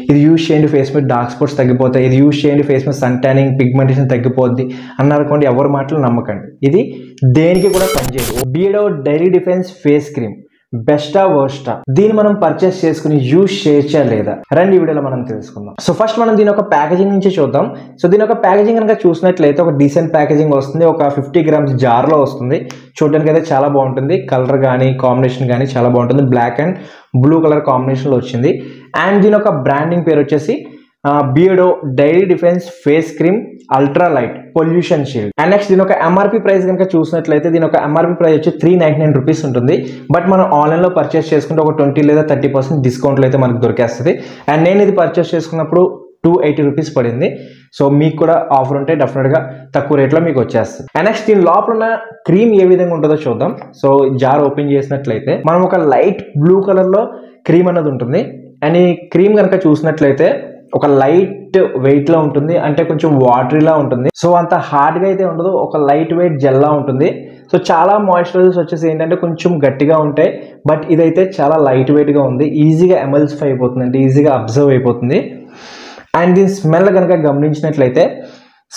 ఇది యూజ్ చేయండి ఫేస్ మీద డార్క్ స్పాట్స్ తగ్గిపోతాయి, ఇది యూజ్ చేయండి ఫేస్ మీద సన్ ట్యానింగ్ పిగ్మెంటేషన్ తగ్గిపోద్ది అన్నారనుకోండి, ఎవరి మాటలు నమ్మకండి. ఇది దేనికి కూడా పనిచేయదు. Beardo daily defence face cream బెస్టా వర్స్టా, దీన్ని మనం పర్చేస్ చేసుకుని యూజ్ చేయొచ్చా లేదా రండి ఈ వీడియోలో మనం తెలుసుకుందాం. సో ఫస్ట్ మనం దీని ఒక ప్యాకేజింగ్ నుంచి చూద్దాం. సో దీని ఒక ప్యాకేజింగ్ కనుక చూసినట్లయితే ఒక డీసెంట్ ప్యాకేజింగ్ వస్తుంది. ఒక 50 grams జార్లో వస్తుంది. చూడడానికి అయితే చాలా బాగుంటుంది. కలర్ కానీ కాంబినేషన్ కానీ చాలా బాగుంటుంది. బ్లాక్ అండ్ బ్లూ కలర్ కాంబినేషన్లో వచ్చింది. అండ్ దీని ఒక బ్రాండింగ్ పేరు వచ్చేసి Beardo daily defence face cream ultra light pollution shield. And next దీని ఒక ఎంఆర్పీ ప్రైస్ కనుక చూసినట్లయితే దీని ఒక ఎంఆర్పీ ప్రైస్ వచ్చి 399 రూపీస్ ఉంటుంది. బట్ మనం ఆన్లైన్లో పర్చేస్ చేసుకుంటే ఒక 20 లేదా 30% డిస్కౌంట్లో అయితే మనకు దొరికేస్తుంది. అండ్ నేను ఇది పర్చేస్ చేసుకున్నప్పుడు 280 రూపీస్ పడింది. సో మీకు కూడా ఆఫర్ ఉంటే డెఫినెట్గా తక్కువ రేట్లో మీకు వచ్చేస్తుంది. అండ్ నెక్స్ట్ దీని లోపల ఉన్న క్రీమ్ ఏ విధంగా ఉంటుందో చూద్దాం. సో జార్ ఓపెన్ చేసినట్లయితే మనం ఒక లైట్ బ్లూ కలర్లో క్రీమ్ అన్నది ఉంటుంది. అండ్ ఈ క్రీమ్ కనుక చూసినట్లయితే ఒక లైట్ వెయిట్ లో ఉంటుంది, అంటే కొంచెం వాటరీలా ఉంటుంది. సో అంత హార్డ్గా అయితే ఉండదు, ఒక లైట్ వెయిట్ జెల్లా ఉంటుంది. సో చాలా మాయిశ్చరైజర్స్ వచ్చేసి ఏంటంటే కొంచెం గట్టిగా ఉంటాయి, బట్ ఇదైతే చాలా లైట్ వెయిట్గా ఉంది. ఈజీగా ఎమల్సిఫై అయిపోతుంది, అంటే ఈజీగా అబ్జర్వ్ అయిపోతుంది. అండ్ దీని స్మెల్ కనుక గమనించినట్లయితే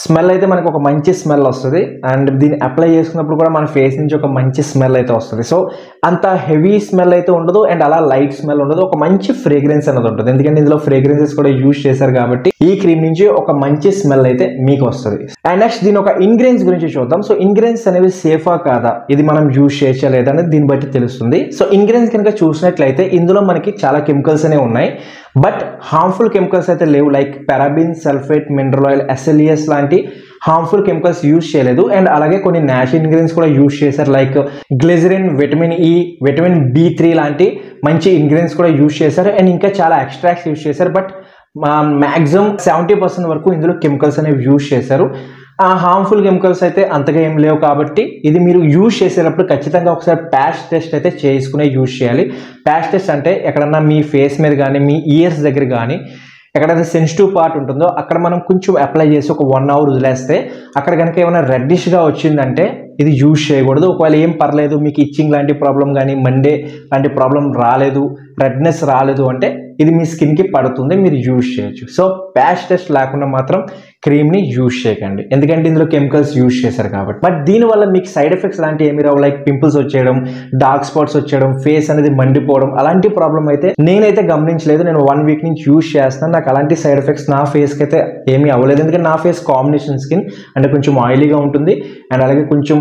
స్మెల్ అయితే మనకు ఒక మంచి స్మెల్ వస్తుంది. అండ్ దీన్ని అప్లై చేసుకున్నప్పుడు కూడా మన ఫేస్ నుంచి ఒక మంచి స్మెల్ అయితే వస్తుంది. సో అంత హెవీ స్మెల్ అయితే ఉండదు, అండ్ అలా లైట్ స్మెల్ ఉండదు. ఒక మంచి ఫ్రేగ్రెన్స్ అనేది ఉంటుంది, ఎందుకంటే ఇందులో ఫ్రేగ్రెన్సెస్ కూడా యూజ్ చేశారు కాబట్టి ఈ క్రీమ్ నుంచి ఒక మంచి స్మెల్ అయితే మీకు వస్తుంది. అండ్ నెక్స్ట్ దీని ఒక ఇంగ్రీడియంట్స్ గురించి చూద్దాం. సో ఇంగ్రీడియంట్స్ అనేవి సేఫా కాదా, ఇది మనం యూజ్ చేయచ్చా లేదా అనేది దీన్ని బట్టి తెలుస్తుంది. సో ఇంగ్రీడియంట్స్ కనుక చూసినట్లయితే ఇందులో మనకి చాలా కెమికల్స్ అనేవి ఉన్నాయి, బట్ హార్మ్ఫుల్ కెమికల్స్ అయితే లేవు. Like paraben, sulphate, mineral oil, SLES లాంటి హార్మ్ఫుల్ కెమికల్స్ యూజ్ చేయలేదు. అండ్ అలాగే కొన్ని న్యాచురల్ ఇంగ్రీడియంట్స్ కూడా యూజ్ చేశారు. Like glycerin, vitamin E, vitamin B3 లాంటి మంచి ఇంగ్రీడియంట్స్ కూడా యూజ్ చేశారు. అండ్ ఇంకా చాలా ఎక్స్ట్రాక్ట్స్ యూజ్ చేశారు. బట్ మ్యాక్సిమం 70% వరకు ఇందులో కెమికల్స్ అనేవి యూజ్ చేశారు. హార్మ్ఫుల్ కెమికల్స్ అయితే అంతగా ఏం లేవు కాబట్టి ఇది మీరు యూజ్ చేసేటప్పుడు ఖచ్చితంగా ఒకసారి ప్యాచ్ టెస్ట్ అయితే చేసుకునే యూజ్ చేయాలి. ప్యాచ్ టెస్ట్ అంటే ఎక్కడన్నా మీ ఫేస్ మీద కానీ మీ ఇయర్స్ దగ్గర కానీ ఎక్కడైతే సెన్సిటివ్ పార్ట్ ఉంటుందో అక్కడ మనం కొంచెం అప్లై చేసి ఒక 1 hour వదిలేస్తే అక్కడ కనుక ఏమైనా రెడ్డిష్గా వచ్చిందంటే ఇది యూజ్ చేయకూడదు. ఒకవేళ ఏం పర్లేదు, మీకు ఇచ్చింగ్ లాంటి ప్రాబ్లం కానీ మండే లాంటి ప్రాబ్లం రాలేదు, రెడ్నెస్ రాలేదు అంటే ఇది మీ స్కిన్కి పడుతుంది, మీరు యూజ్ చేయొచ్చు. సో ప్యాచ్ టెస్ట్ లేకుండా మాత్రం క్రీమ్ని యూజ్ చేయకండి, ఎందుకంటే ఇందులో కెమికల్స్ యూజ్ చేశారు కాబట్టి. బట్ దీనివల్ల మీకు సైడ్ ఎఫెక్ట్స్ లాంటివి ఏమి రావు. లైక్ పింపుల్స్ వచ్చేయడం, డార్క్ స్పాట్స్ వచ్చేయడం, ఫేస్ అనేది మండిపోవడం అలాంటి ప్రాబ్లం అయితే నేనైతే గమనించలేదు. నేను 1 week నుంచి యూజ్ చేస్తాను, నాకు అలాంటి సైడ్ ఎఫెక్ట్స్ నా ఫేస్కి అయితే ఏమీ అవ్వలేదు. ఎందుకంటే నా ఫేస్ కాంబినేషన్ స్కిన్, అంటే కొంచెం ఆయిలీగా ఉంటుంది అండ్ అలాగే కొంచెం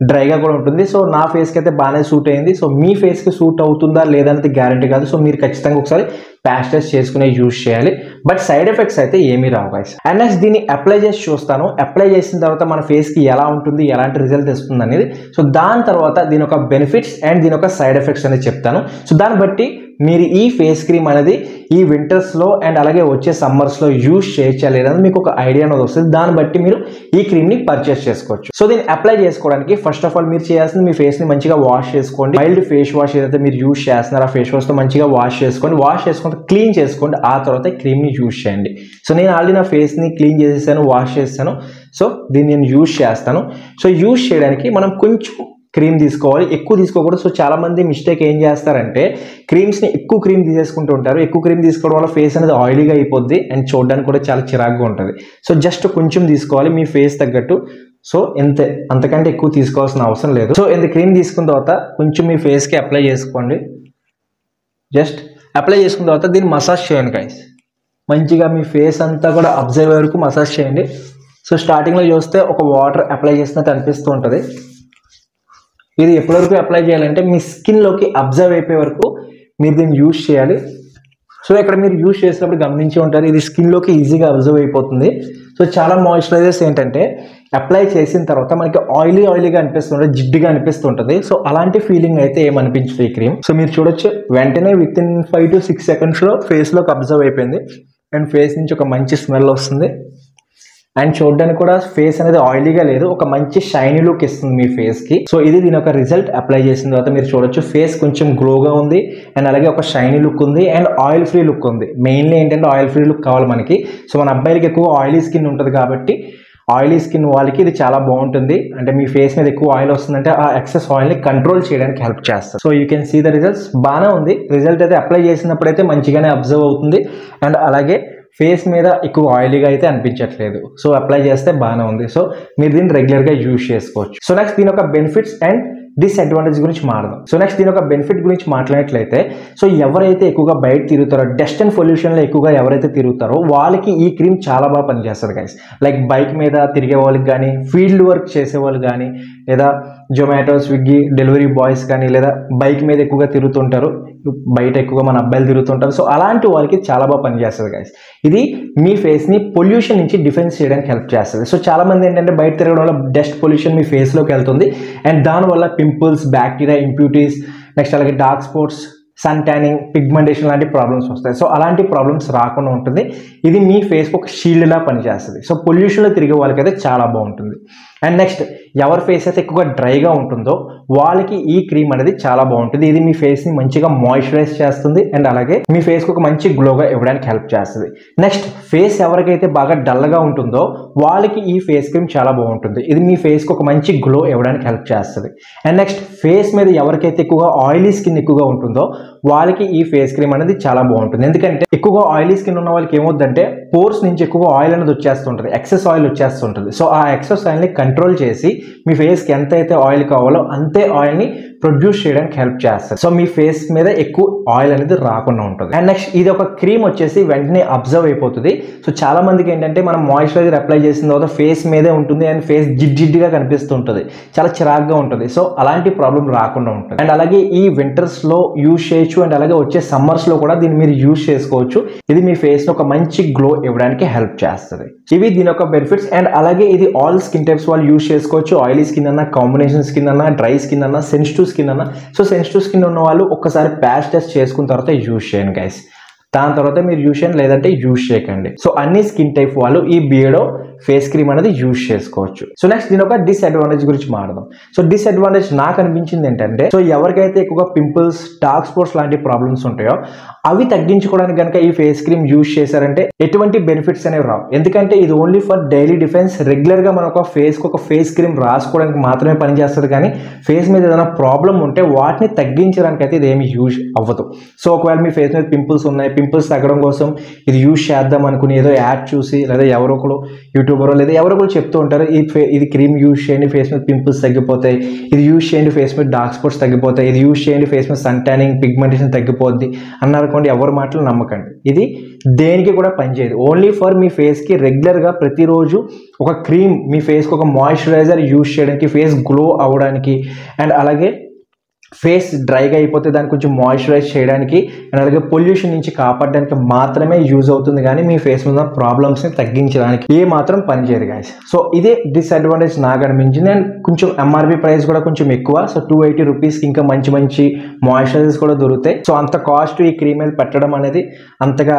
డ్రైగా కూడా ఉంటుంది. సో నా ఫేస్కి అయితే బాగానే సూట్ అయింది. సో మీ ఫేస్కి సూట్ అవుతుందా లేదా అనేది గ్యారంటీ కాదు. సో మీరు ఖచ్చితంగా ఒకసారి ప్యాచ్ టెస్ట్ చేసుకునే యూజ్ చేయాలి. బట్ సైడ్ ఎఫెక్ట్స్ అయితే ఏమీ రావు గైస్. అండ్ నెక్స్ట్ దీన్ని అప్లై చేసి చూస్తాను. అప్లై చేసిన తర్వాత మన ఫేస్కి ఎలా ఉంటుంది, ఎలాంటి రిజల్ట్ ఇస్తుంది అనేది. సో దాని తర్వాత దీని ఒక బెనిఫిట్స్ అండ్ దీని ఒక సైడ్ ఎఫెక్ట్స్ అనేది చెప్తాను. సో దాన్ని బట్టి మీరు ఈ ఫేస్ క్రీమ్ అనేది ఈ వింటర్స్లో అండ్ అలాగే వచ్చే సమ్మర్స్లో యూజ్ చేయొచ్చా లేదని మీకు ఒక ఐడియా అనేది వస్తుంది. దాన్ని బట్టి మీరు ఈ క్రీమ్ని పర్చేస్ చేసుకోవచ్చు. సో దీన్ని అప్లై చేసుకోవడానికి ఫస్ట్ ఆఫ్ ఆల్ మీరు చేయాల్సింది మీ ఫేస్ని మంచిగా వాష్ చేసుకోండి. మైల్డ్ ఫేస్ వాష్ ఏదైతే మీరు యూజ్ చేస్తున్నారో ఆ ఫేస్ వాష్తో మంచిగా వాష్ చేసుకోండి. వాష్ చేసుకుంటే క్లీన్ చేసుకోండి. ఆ తర్వాత క్రీమ్ని యూజ్ చేయండి. సో నేను ఆల్రెడీ నా ఫేస్ని క్లీన్ చేసేసాను, వాష్ చేస్తాను. సో దీన్ని నేను యూజ్ చేస్తాను. సో యూజ్ చేయడానికి మనం కొంచెం క్రీమ్ తీసుకోవాలి, ఎక్కువ తీసుకోకూడదు. సో చాలా మంది మిస్టేక్ ఏం చేస్తారంటే క్రీమ్స్ని ఎక్కువ క్రీమ్ తీసేసుకుంటూ ఉంటారు. ఎక్కువ క్రీమ్ తీసుకోవడం వల్ల ఫేస్ అనేది ఆయిలీగా అయిపోద్ది అండ్ చూడడానికి కూడా చాలా చిరాగ్గా ఉంటుంది. సో జస్ట్ కొంచెం తీసుకోవాలి మీ ఫేస్ తగ్గట్టు. సో అంతకంటే ఎక్కువ తీసుకోవాల్సిన అవసరం లేదు. సో ఇంత క్రీమ్ తీసుకున్న తర్వాత కొంచెం మీ ఫేస్కి అప్లై చేసుకోండి. జస్ట్ అప్లై చేసుకున్న తర్వాత దీన్ని మసాజ్ చేయండి గైస్. మంచిగా మీ ఫేస్ అంతా కూడా అబ్జర్వ్ వరకు మసాజ్ చేయండి. సో స్టార్టింగ్లో చూస్తే ఒక వాటర్ అప్లై చేసినట్టు అనిపిస్తూ ఉంటుంది. ఇది ఎప్పటి వరకు అప్లై చేయాలంటే మీ స్కిన్లోకి అబ్జర్వ్ అయిపోయే వరకు మీరు దీన్ని యూజ్ చేయాలి. సో ఇక్కడ మీరు యూజ్ చేసినప్పుడు గమనించి ఉంటారు, ఇది స్కిన్లోకి ఈజీగా అబ్జర్వ్ అయిపోతుంది. సో చాలా మాయిశ్చరైజర్స్ ఏంటంటే అప్లై చేసిన తర్వాత మనకి ఆయిలీగా అనిపిస్తుంటుంది, జిడ్డుగా అనిపిస్తుంటుంది. సో అలాంటి ఫీలింగ్ అయితే ఏమనిపించదు ఈ క్రీమ్. సో మీరు చూడొచ్చు వెంటనే విత్ ఇన్ 5 to 6 secondsలో ఫేస్లోకి అబ్జర్వ్ అయిపోయింది అండ్ ఫేస్ నుంచి ఒక మంచి స్మెల్ వస్తుంది. అండ్ చూడడానికి కూడా ఫేస్ అనేది ఆయిలీగా లేదు, ఒక మంచి షైనీ లుక్ ఇస్తుంది మీ ఫేస్కి. సో ఇది దీని ఒక రిజల్ట్. అప్లై చేసిన తర్వాత మీరు చూడొచ్చు ఫేస్ కొంచెం గ్లోగా ఉంది అండ్ అలాగే ఒక షైనీ లుక్ ఉంది అండ్ ఆయిల్ ఫ్రీ లుక్ ఉంది. మెయిన్లీ ఏంటంటే ఆయిల్ ఫ్రీ లుక్ కావాలి మనకి. సో మన అబ్బాయిలకి ఎక్కువ ఆయిలీ స్కిన్ ఉంటుంది కాబట్టి ఆయిలీ స్కిన్ వాళ్ళకి ఇది చాలా బాగుంటుంది. అంటే మీ ఫేస్ మీద ఎక్కువ ఆయిల్ వస్తుందంటే ఆ ఎక్సెస్ ఆయిల్ని కంట్రోల్ చేయడానికి హెల్ప్ చేస్తుంది. So you can see the results. బాగానే ఉంది. రిజల్ట్ అయితే అప్లై చేసినప్పుడైతే మంచిగానే అబ్జర్వ్ అవుతుంది. అండ్ అలాగే ఫేస్ మీద ఎక్కువ ఆయిలీగా అయితే అనిపించట్లేదు. సో అప్లై చేస్తే బాగానే ఉంది. సో మీరు దీన్ని రెగ్యులర్గా యూజ్ చేసుకోవచ్చు. సో నెక్స్ట్ దీని యొక్క బెనిఫిట్స్ అండ్ డిస్అడ్వాంటేజ్ గురించి మాట్లాడదాం. సో నెక్స్ట్ దీని యొక్క బెనిఫిట్ గురించి మాట్లాడినట్లయితే, సో ఎవరైతే ఎక్కువగా బయట తిరుగుతారో, డస్ట్ అండ్ పొల్యూషన్లో ఎక్కువగా ఎవరైతే తిరుగుతారో వాళ్ళకి ఈ క్రీమ్ చాలా బాగా పనిచేస్తుంది గైస్. లైక్ బైక్ మీద తిరిగే వాళ్ళకి కానీ, ఫీల్డ్ వర్క్ చేసే వాళ్ళు కానీ, లేదా జొమాటో, స్విగ్గీ డెలివరీ బాయ్స్ కానీ, లేదా బైక్ మీద ఎక్కువగా తిరుగుతుంటారు, బయట ఎక్కువగా మన అబ్బాయిలు తిరుగుతుంటారు. సో అలాంటి వాళ్ళకి చాలా బాగా పనిచేస్తుంది గైస్. ఇది మీ ఫేస్ని పొల్యూషన్ నుంచి డిఫెన్స్ చేయడానికి హెల్ప్ చేస్తుంది. సో చాలా మంది ఏంటంటే బయట తిరగడం వల్ల డస్ట్ పొల్యూషన్ మీ ఫేస్లోకి వెళ్తుంది అండ్ దానివల్ల పింపుల్స్, బ్యాక్టీరియా, ఇంప్యూరిటీస్, నెక్స్ట్ అలాగే dark spots, sun tanning, pigmentation లాంటి ప్రాబ్లమ్స్ వస్తాయి. సో అలాంటి ప్రాబ్లమ్స్ రాకుండా ఉంటుంది. ఇది మీ ఫేస్కి ఒక షీల్డ్లా పనిచేస్తుంది. సో పొల్యూషన్లో తిరిగే వాళ్ళకైతే చాలా బాగుంటుంది. అండ్ నెక్స్ట్ ఎవరి ఫేస్ అయితే ఎక్కువగా డ్రైగా ఉంటుందో వాళ్ళకి ఈ క్రీమ్ అనేది చాలా బాగుంటుంది. ఇది మీ ఫేస్ని మంచిగా మాయిశ్చరైజ్ చేస్తుంది అండ్ అలాగే మీ ఫేస్కి ఒక మంచి గ్లోగా ఇవ్వడానికి హెల్ప్ చేస్తుంది. నెక్స్ట్ ఫేస్ ఎవరికైతే బాగా డల్గా ఉంటుందో వాళ్ళకి ఈ ఫేస్ క్రీమ్ చాలా బాగుంటుంది. ఇది మీ ఫేస్కి ఒక మంచి గ్లో ఇవ్వడానికి హెల్ప్ చేస్తుంది. అండ్ నెక్స్ట్ ఫేస్ మీద ఎవరికైతే ఎక్కువగా ఆయిలీ స్కిన్ ఎక్కువగా ఉంటుందో వాళ్ళకి ఈ ఫేస్ క్రీమ్ అనేది చాలా బాగుంటుంది. ఎందుకంటే ఎక్కువగా ఆయిలీ స్కిన్ ఉన్న వాళ్ళకి ఏమవుతుందంటే పోర్స్ నుంచి ఎక్కువగా ఆయిల్ అనేది వచ్చేస్తుంటుంది, ఎక్సెస్ ఆయిల్ వచ్చేస్తుంటుంది. సో ఆ ఎక్సెస్ ఆయిల్ని కంట్రోల్ చేసి మీ ఫేస్కి ఎంత అయితే ఆయిల్ కావాలో అంతే ఆయిల్ని ప్రొడ్యూస్ చేయడానికి హెల్ప్ చేస్తారు. సో మీ ఫేస్ మీద ఎక్కువ ఆయిల్ అనేది రాకుండా ఉంటుంది. అండ్ నెక్స్ట్ ఇది ఒక క్రీమ్ వచ్చేసి వెంటనే అబ్జర్వ్ అయిపోతుంది. సో చాలా మందికి ఏంటంటే మనం మాయిశ్చరైజర్ అప్లై చేసిన తర్వాత ఫేస్ మీదే ఉంటుంది అండ్ ఫేస్ జిడ్జిడ్గా కనిపిస్తుంటుంది, చాలా చిరాగ్గా ఉంటుంది. సో అలాంటి ప్రాబ్లం రాకుండా ఉంటుంది. అండ్ అలాగే ఈ వింటర్స్లో యూజ్ చేయొచ్చు అండ్ అలాగే వచ్చే సమ్మర్స్లో కూడా దీన్ని మీరు యూజ్ చేసుకోవచ్చు. ఇది మీ ఫేస్ని ఒక మంచి గ్లో ఇవ్వడానికి హెల్ప్ చేస్తుంది. ఇవి దీని యొక్క బెనిఫిట్స్. అండ్ అలాగే ఇది ఆల్ స్కిన్ టైప్స్ వాళ్ళు యూజ్ చేసుకోవచ్చు. ఆయిలీ స్కిన్ అన్నా, కాంబినేషన్ స్కిన్ అన్నా, డ్రై స్కిన్ అన్నా, సెన్సిటివ్ స్కిన్ అన్నా. సో సెన్సిటివ్ స్కిన్ ఉన్న వాళ్ళు ఒక్కసారి ప్యాచ్ టెస్ట్ చేసుకున్న తర్వాత యూజ్ చేయండి గైస్. దాని తర్వాత మీరు యూజ్ చేయండి, లేదంటే యూజ్ చేయకండి. సో అన్ని స్కిన్ టైప్ వాళ్ళు ఈ బియర్డో ఫేస్ క్రీమ్ అనేది యూజ్ చేసుకోవచ్చు. సో నెక్స్ట్ దీని ఒక డిస్అడ్వాంటేజ్ గురించి మాట్లాడదాం. సో డిస్అడ్వాంటేజ్ నాకు అనిపించింది ఏంటంటే, సో ఎవరికైతే ఎక్కువగా పింపుల్స్, డార్క్ స్పాట్స్ లాంటి ప్రాబ్లమ్స్ ఉంటాయో అవి తగ్గించుకోవడానికి కనుక ఈ ఫేస్ క్రీమ్ యూజ్ చేశారంటే ఎటువంటి బెనిఫిట్స్ అనేవి రావు. ఎందుకంటే ఇది ఓన్లీ ఫర్ డైలీ డిఫెన్స్. రెగ్యులర్గా మన ఒక ఫేస్కి ఒక ఫేస్ క్రీమ్ రాసుకోవడానికి మాత్రమే పనిచేస్తుంది. కానీ ఫేస్ మీద ఏదైనా ప్రాబ్లం ఉంటే వాటిని తగ్గించడానికి అయితే ఇది ఏమి యూజ్ అవ్వదు. సో ఒకవేళ మీ ఫేస్ మీద పింపుల్స్ ఉన్నాయి, పింపుల్స్ తగ్గడం కోసం ఇది యూజ్ చేద్దాం అనుకుని ఏదో యాడ్ చూసి, లేదా ఎవరో ఒకరు యూట్యూబర్ లేదా ఎవరో ఒకరు చెప్తూ ఉంటారు ఇది క్రీమ్ యూజ్ చేయండి ఫేస్ మీద పింపుల్స్ తగ్గిపోతాయి, ఇది యూజ్ చేయండి ఫేస్ మీద డార్క్ స్పాట్స్ తగ్గిపోతాయి, ఇది యూజ్ చేయండి ఫేస్ మీద సన్ ట్యానింగ్, పిగ్మెంటేషన్ తగ్గిపోద్ది అన్నారు. ఎవరి మాటలు నమ్మకండి. ఇది దేనికి కూడా పనిచేయదు. ఓన్లీ ఫర్ మీ ఫేస్కి రెగ్యులర్గా ప్రతిరోజు ఒక క్రీమ్, మీ ఫేస్కి ఒక మాయిశ్చరైజర్ యూజ్ చేయడానికి, ఫేస్ గ్లో అవ్వడానికి అండ్ అలాగే ఫేస్ డ్రైగా అయిపోతే దాన్ని కొంచెం మాయిశ్చరైజ్ చేయడానికి అండ్ అలాగే పొల్యూషన్ నుంచి కాపాడడానికి మాత్రమే యూజ్ అవుతుంది. కానీ మీ ఫేస్ మీద ప్రాబ్లమ్స్ని తగ్గించడానికి ఏ మాత్రం పనిచేయదు గాయస్. సో ఇదే డిస్అడ్వాంటేజ్ నాకు అనిపించింది. అండ్ కొంచెం ఎంఆర్పి ప్రైస్ కూడా కొంచెం ఎక్కువ. సో 280 రూపీస్కి ఇంకా మంచి మంచి మాయిశ్చరైజర్స్ కూడా దొరుకుతాయి. సో అంత కాస్ట్ ఈ క్రీమ్ మీద పెట్టడం అనేది అంతగా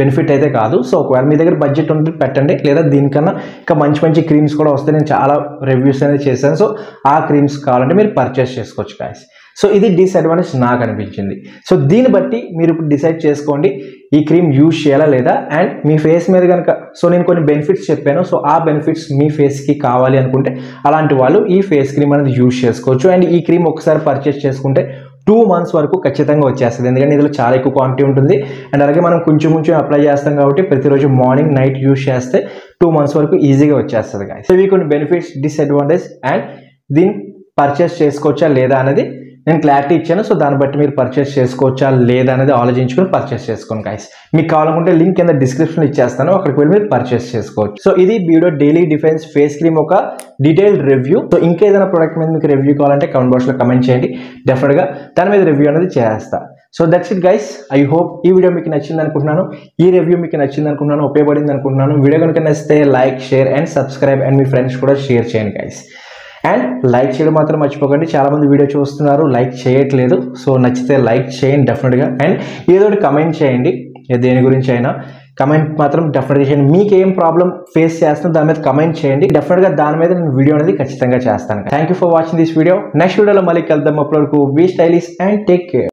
బెనిఫిట్ అయితే కాదు. సో ఒకవేళ మీ దగ్గర బడ్జెట్ ఉంటే పెట్టండి, లేదా దీనికన్నా ఇంకా మంచి మంచి క్రీమ్స్ కూడా వస్తాయి. నేను చాలా రివ్యూస్ అనేది చేశాను. సో ఆ క్రీమ్స్ కావాలంటే మీరు పర్చేస్ చేసుకోవచ్చు గాయస్. సో ఇది డిస్అడ్వాంటేజ్ నాకు అనిపించింది. సో దీన్ని బట్టి మీరు ఇప్పుడు డిసైడ్ చేసుకోండి ఈ క్రీమ్ యూజ్ చేయాలా లేదా. అండ్ మీ ఫేస్ మీద కనుక, సో నేను కొన్ని బెనిఫిట్స్ చెప్పాను, సో ఆ బెనిఫిట్స్ మీ ఫేస్కి కావాలి అనుకుంటే అలాంటి వాళ్ళు ఈ ఫేస్ క్రీమ్ అనేది యూజ్ చేసుకోవచ్చు. అండ్ ఈ క్రీమ్ ఒకసారి పర్చేస్ చేసుకుంటే 2 months వరకు ఖచ్చితంగా వచ్చేస్తుంది. ఎందుకంటే ఇందులో చాలా ఎక్కువ క్వాంటిటీ ఉంటుంది. అండ్ అలాగే మనం కొంచెం కొంచెం అప్లై చేస్తాం కాబట్టి ప్రతిరోజు మార్నింగ్ నైట్ యూజ్ చేస్తే 2 months వరకు ఈజీగా వచ్చేస్తుంది గాయస్. సో ఇవి కొన్ని బెనిఫిట్స్, డిస్అడ్వాంటేజ్ అండ్ దీన్ని పర్చేస్ చేసుకోవచ్చా లేదా అనేది నేను క్లారిటీ ఇచ్చాను. సో దాన్ని బట్టి మీరు పర్చేస్ చేసుకోవచ్చా లేదా అనేది ఆలోచించుకొని పర్చేస్ చేసుకోండి గైస్. మీకు కావాలనుకుంటే లింక్ కింద డిస్క్రిప్షన్ ఇచ్చేస్తాను, అక్కడికి వెళ్ళి మీరు పర్చేస్ చేసుకోవచ్చు. సో ఇది Beardo daily defence face cream ఒక డీటెయిల్డ్ రివ్యూ. సో ఇంకేదైనా ప్రోడక్ట్ మీద మీకు రివ్యూ కావాలంటే కామెంట్ బాక్స్లో కమెంట్ చేయండి, డెఫినెట్గా దాని మీద రివ్యూ అనేది చేస్తా. So that's it guys. I hope ఈ వీడియో మీకు నచ్చింది అనుకుంటున్నాను, ఈ రివ్యూ మీకు నచ్చింది అనుకుంటున్నాను, ఉపయోగపడింది అనుకుంటున్నాను. వీడియో కనుక నచ్చితే like, share and subscribe and me friends కూడా షేర్ చేయండి గైస్. అండ్ లైక్ చేయడం మాత్రం మర్చిపోకండి. చాలామంది వీడియో చూస్తున్నారు, లైక్ చేయట్లేదు. సో నచ్చితే లైక్ చేయండి డెఫినెట్గా. అండ్ ఏదో ఒకటి కమెంట్ చేయండి, దేని గురించి అయినా కమెంట్ మాత్రం డెఫినెట్గా చేయండి. మీకు ఏం ప్రాబ్లం ఫేస్ చేస్తుందో దాని మీద కమెంట్ చేయండి. డెఫినెట్గా దాని మీద నేను వీడియో అనేది ఖచ్చితంగా చేస్తాను. Thank you for watching this video. Next వీడియోలో మళ్ళీ కలుద్దాం. అప్పటి వరకు be stylish and take care.